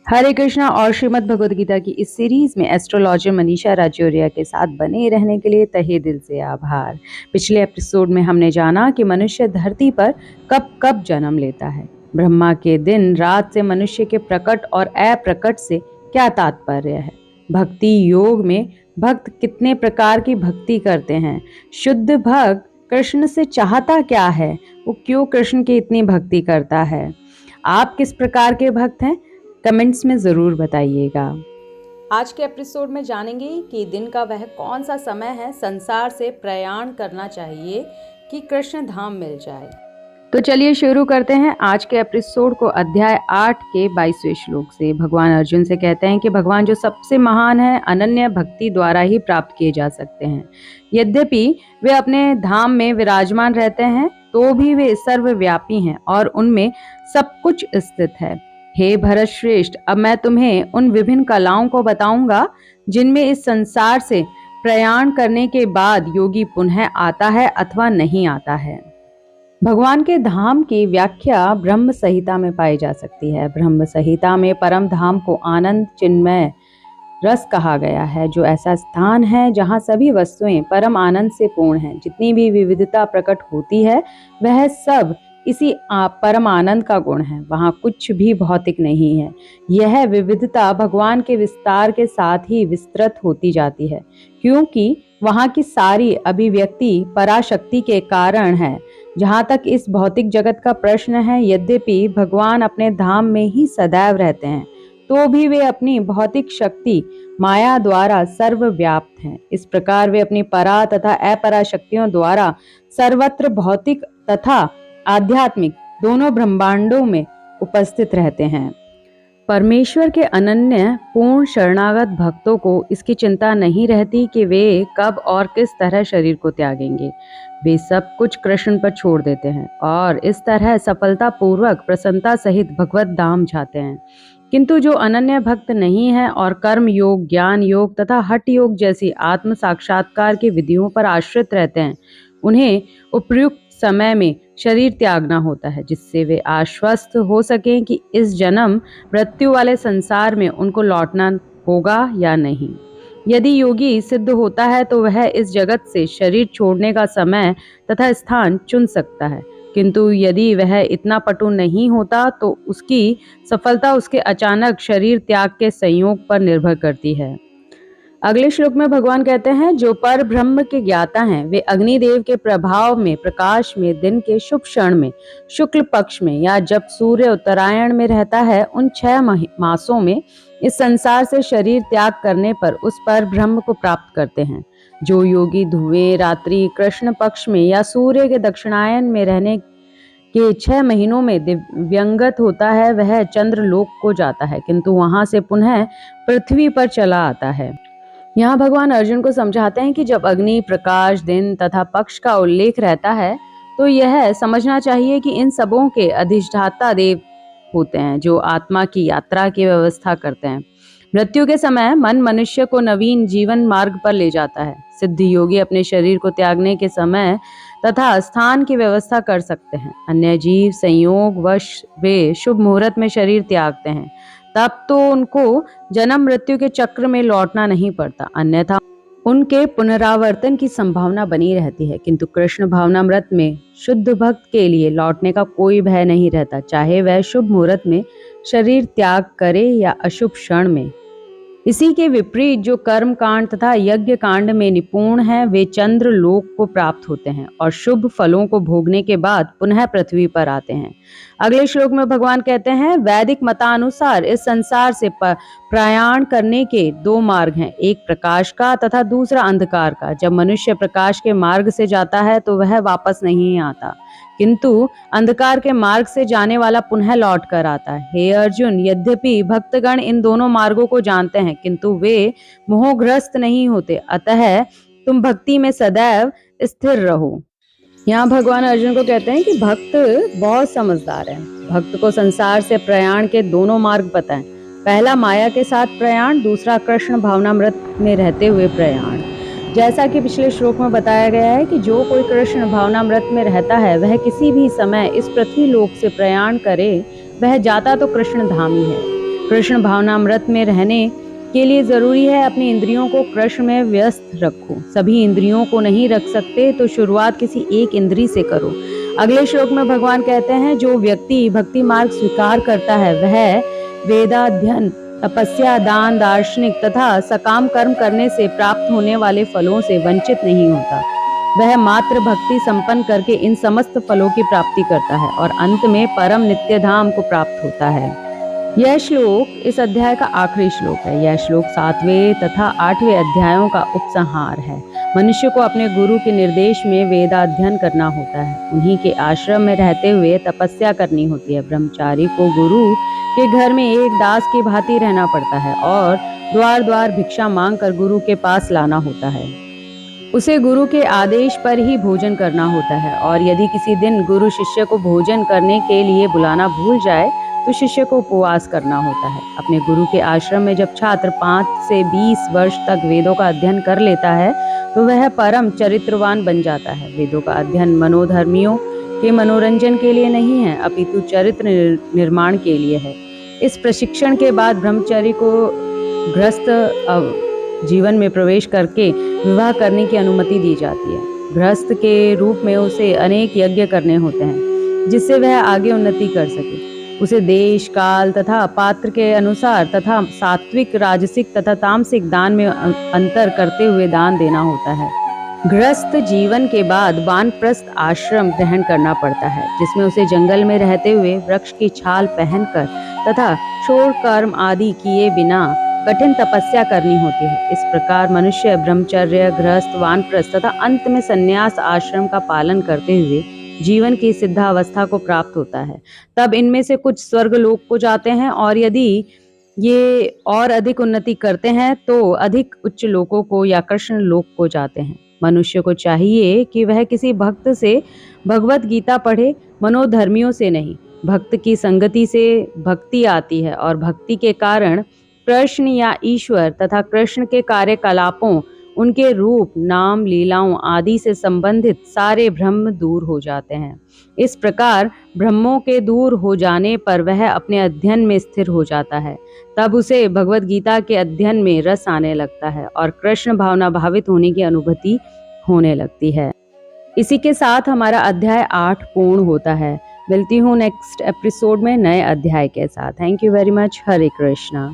हरे कृष्णा और श्रीमद् भगवद गीता की इस सीरीज में एस्ट्रोलॉजर मनीषा राजौरिया के साथ बने रहने के लिए तहे दिल से आभार। पिछले एपिसोड में हमने जाना कि मनुष्य धरती पर कब कब जन्म लेता है, ब्रह्मा के दिन रात से मनुष्य के प्रकट और अप्रकट से क्या तात्पर्य है, भक्ति योग में भक्त कितने प्रकार की भक्ति करते हैं, शुद्ध भक्त कृष्ण से चाहता क्या है, वो क्यों कृष्ण की इतनी भक्ति करता है, आप किस प्रकार के भक्त हैं, कमेंट्स में ज़रूर बताइएगा। आज के एपिसोड में जानेंगे कि दिन का वह कौन सा समय है संसार से प्रयाण करना चाहिए कि कृष्ण धाम मिल जाए। तो चलिए शुरू करते हैं आज के एपिसोड को। अध्याय 8 के 22वें श्लोक से भगवान अर्जुन से कहते हैं कि भगवान जो सबसे महान है, अनन्य भक्ति द्वारा ही प्राप्त किए जा सकते हैं। यद्यपि वे अपने धाम में विराजमान रहते हैं तो भी वे सर्वव्यापी हैं और उनमें सब कुछ स्थित है। हे भरत श्रेष्ठ, अब मैं तुम्हें उन विभिन्न कलाओं को बताऊंगा जिनमें इस संसार से प्रयाण करने के बाद योगी पुनः आता है अथवा नहीं आता है। भगवान के धाम की व्याख्या ब्रह्म संहिता में पाई जा सकती है। ब्रह्म संहिता में परम धाम को आनंद चिन्मय रस कहा गया है, जो ऐसा स्थान है जहाँ सभी वस्तुएं परम आनंद से पूर्ण हैं। जितनी भी विविधता प्रकट होती है वह सब इसी परम आनंद का गुण है। वहाँ कुछ भी भौतिक नहीं है। यह विविधता भगवान के विस्तार के साथ ही विस्तृत होती जाती है, क्योंकि वहाँ की सारी अभिव्यक्ति पराशक्ति के कारण है। जहाँ तक इस भौतिक जगत का प्रश्न है, यद्यपि भगवान अपने धाम में ही सदैव रहते हैं तो भी वे अपनी भौतिक शक्ति माया द्वारा सर्वव्याप्त हैं। इस प्रकार वे अपनी परा तथा अपरा शक्तियों द्वारा सर्वत्र भौतिक तथा आध्यात्मिक दोनों ब्रह्मांडों में उपस्थित रहते हैं। परमेश्वर के अनन्य पूर्ण शरणागत भक्तों को इसकी चिंता नहीं रहती कि वे कब और किस तरह शरीर को त्यागेंगे। वे सब कुछ कृष्ण पर छोड़ देते हैं और इस तरह सफलता पूर्वक प्रसन्नता सहित भगवत धाम जाते हैं। किंतु जो अनन्य भक्त नहीं है और कर्म योग, ज्ञान योग तथा हठ योग जैसी आत्म साक्षात्कार की विधियों पर आश्रित रहते हैं, उन्हें उपयुक्त समय में शरीर त्यागना होता है, जिससे वे आश्वस्त हो सकें कि इस जन्म मृत्यु वाले संसार में उनको लौटना होगा या नहीं। यदि योगी सिद्ध होता है तो वह इस जगत से शरीर छोड़ने का समय तथा स्थान चुन सकता है, किंतु यदि वह इतना पटु नहीं होता तो उसकी सफलता उसके अचानक शरीर त्याग के संयोग पर निर्भर करती है। अगले श्लोक में भगवान कहते हैं, जो पर ब्रह्म के ज्ञाता हैं वे अग्निदेव के प्रभाव में, प्रकाश में, दिन के शुभ क्षण में, शुक्ल पक्ष में या जब सूर्य उत्तरायण में रहता है, उन 6 मासों में इस संसार से शरीर त्याग करने पर उस पर ब्रह्म को प्राप्त करते हैं। जो योगी धुएं रात्रि कृष्ण पक्ष में या सूर्य के दक्षिणायन में रहने के 6 महीनों में दिव्यंगत होता है, वह चंद्रलोक को जाता है, किंतु वहां से पुनः पृथ्वी पर चला आता है। यहाँ भगवान अर्जुन को समझाते हैं कि जब अग्नि, प्रकाश, दिन तथा पक्ष का उल्लेख रहता है तो यह समझना चाहिए कि इन सबों के अधिष्ठाता देव होते हैं, जो आत्मा की यात्रा की व्यवस्था करते हैं। मृत्यु के समय मन मनुष्य को नवीन जीवन मार्ग पर ले जाता है। सिद्ध योगी अपने शरीर को त्यागने के समय तथा स्थान की व्यवस्था कर सकते हैं। अन्य जीव संयोग वश वे शुभ मुहूर्त में शरीर त्यागते हैं, तब तो उनको जन्म मृत्यु के चक्र में लौटना नहीं पड़ता, अन्यथा उनके पुनरावर्तन की संभावना बनी रहती है। किंतु कृष्ण भावनामृत में शुद्ध भक्त के लिए लौटने का कोई भय नहीं रहता, चाहे वह शुभ मुहूर्त में शरीर त्याग करे या अशुभ क्षण में। इसी के विपरीत जो कर्म कांड तथा यज्ञ कांड में निपुण हैं, वे चंद्र लोक को प्राप्त होते हैं और शुभ फलों को भोगने के बाद पुनः पृथ्वी पर आते हैं। अगले श्लोक में भगवान कहते हैं, वैदिक मतानुसार इस संसार से प्रयाण करने के 2 मार्ग हैं, एक प्रकाश का तथा दूसरा अंधकार का। जब मनुष्य प्रकाश के मार्ग से जाता है तो वह वापस नहीं आता, किंतु अंधकार के मार्ग से जाने वाला पुनः लौट कर आता है। हे अर्जुन, यद्यपि भक्तगण इन दोनों मार्गों को जानते हैं, किंतु वे मोहग्रस्त नहीं होते, अतः तुम भक्ति में सदैव स्थिर रहो। यहाँ भगवान अर्जुन को कहते हैं कि भक्त बहुत समझदार है। भक्त को संसार से प्रयाण के दोनों मार्ग पता है। पहला माया के साथ प्रयाण, दूसरा कृष्ण भावनामृत में रहते हुए प्रयाण। जैसा कि पिछले श्लोक में बताया गया है कि जो कोई कृष्ण भावनामृत में रहता है वह किसी भी समय इस पृथ्वी लोक से प्रयाण करे, वह जाता तो कृष्ण धाम ही है। कृष्ण भावनामृत में रहने के लिए जरूरी है अपनी इंद्रियों को कृष्ण में व्यस्त रखो। सभी इंद्रियों को नहीं रख सकते तो शुरुआत किसी एक इंद्री से करो। अगले श्लोक में भगवान कहते हैं, जो व्यक्ति भक्ति मार्ग स्वीकार करता है वह वेदाध्ययन, तपस्या, दान, दार्शनिक तथा सकाम कर्म करने से प्राप्त होने वाले फलों से वंचित नहीं होता। वह मात्र भक्ति संपन्न करके इन समस्त फलों की प्राप्ति करता है और अंत में परम नित्य धाम को प्राप्त होता है। यह श्लोक इस अध्याय का आखिरी श्लोक है। यह श्लोक 7वें तथा 8वें अध्यायों का उपसंहार है। मनुष्य को अपने गुरु के निर्देश में वेदाध्ययन करना होता है। उन्हीं के आश्रम में रहते हुए तपस्या करनी होती है। ब्रह्मचारी को गुरु के घर में एक दास की भांति रहना पड़ता है और द्वार द्वार भिक्षा मांगकर गुरु के पास लाना होता है। उसे गुरु के आदेश पर ही भोजन करना होता है और यदि किसी दिन गुरु शिष्य को भोजन करने के लिए बुलाना भूल जाए तो शिष्य को उपवास करना होता है। अपने गुरु के आश्रम में जब छात्र 5 से 20 वर्ष तक वेदों का अध्ययन कर लेता है तो वह परम चरित्रवान बन जाता है। वेदों का अध्ययन मनोधर्मियों के मनोरंजन के लिए नहीं है, अपितु चरित्र निर्माण के लिए है। इस प्रशिक्षण के बाद ब्रह्मचारी को गृहस्थ जीवन में प्रवेश करके विवाह करने की अनुमति दी जाती है। गृहस्थ के रूप में उसे अनेक यज्ञ करने होते हैं जिससे वह आगे उन्नति कर सके। उसे देश, काल तथा पात्र के अनुसार तथा सात्विक, राजसिक तथा तामसिक दान में अंतर करते हुए दान देना होता है। गृहस्थ जीवन के बाद वानप्रस्थ आश्रम ग्रहण करना पड़ता है जिसमें उसे जंगल में रहते हुए वृक्ष की छाल पहनकर तथा शोर कर्म आदि किए बिना कठिन तपस्या करनी होती है। इस प्रकार मनुष्य ब्रह्मचर्य, गृहस्थ, वानप्रस्थ तथा अंत में संन्यास आश्रम का पालन करते हुए जीवन की सिद्धावस्था को प्राप्त होता है। तब इनमें से कुछ स्वर्ग लोक को जाते हैं और यदि ये और अधिक उन्नति करते हैं तो अधिक उच्च लोकों को या कृष्ण लोक को जाते हैं। मनुष्य को चाहिए कि वह किसी भक्त से भगवत गीता पढ़े, मनोधर्मियों से नहीं। भक्त की संगति से भक्ति आती है और भक्ति के कारण कृष्ण या ईश्वर तथा कृष्ण के कार्यकलापों, उनके रूप, नाम, लीलाओं आदि से संबंधित सारे भ्रम दूर हो जाते हैं। इस प्रकार भ्रमों के दूर हो जाने पर वह अपने अध्ययन में स्थिर हो जाता है। तब उसे भगवत गीता के अध्ययन में रस आने लगता है और कृष्ण भावना भावित होने की अनुभूति होने लगती है। इसी के साथ हमारा अध्याय 8 पूर्ण होता है। मिलती हूँ नेक्स्ट एपिसोड में नए अध्याय के साथ। Thank you very much. Hare Krishna.